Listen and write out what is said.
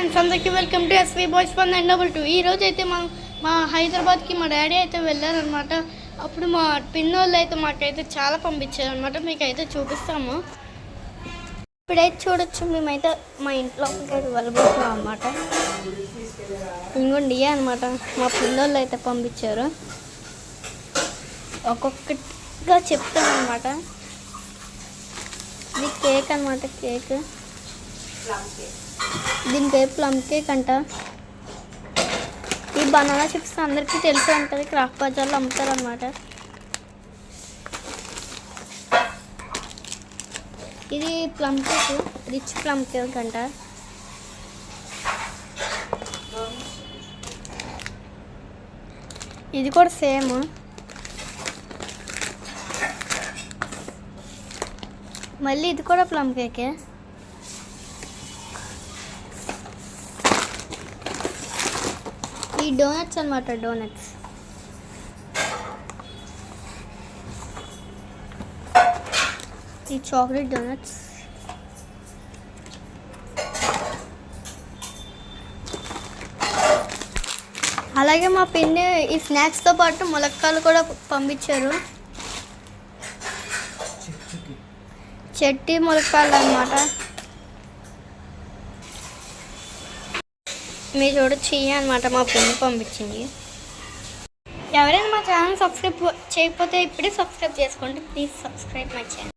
Friends, అందరికీ welcome to SV boys fun and double 2. ఈరోజు అయితే మా హైదరాబాద్కి మా డాడీ అయితే వెళ్ళారనమాట. అప్పుడు మా పిన్నోళ్ళు అయితే మాకైతే చాలా పంపించారనమాట. మీకు అయితే చూపిస్తాము. ఇప్పుడైతే చూడొచ్చు, మేమైతే మా ఇంట్లో వెళ్ళబోతున్నాం అనమాట. ఇంకోండి అనమాట మా పిన్నోళ్ళు అయితే పంపించారు. ఒక్కొక్కటిగా చెప్తాను అనమాట. ఇది కేక్ అనమాట. కేక్ దీని పేరు ప్లమ్ కేక్ అంట. ఈ బనానా చిప్స్ అందరికీ తెలిసి ఉంటుంది, క్రాఫ్ట్ బజార్లో అమ్ముతారు అనమాట. ఇది plum cake, rich plum cake అంట. ఇది కూడా సేమ్. మళ్ళీ ఇది కూడా ప్లమ్ కేకే. ఈ డోనట్స్ అనమాట, డోనట్స్. ఈ చాక్లెట్ డోనట్స్. అలాగే మా పిన్ని ఈ స్నాక్స్తో పాటు ములక్కాయలు కూడా పంపించారు. చెట్టి ములక్కాయలు అనమాట. మీరు చూడొచ్చు అనమాట, మా పిన్ని పంపించింది. ఎవరైనా మా ఛానల్ సబ్స్క్రైబ్ చేయకపోతే ఇప్పుడే సబ్స్క్రైబ్ చేసుకోండి. Please subscribe my channel.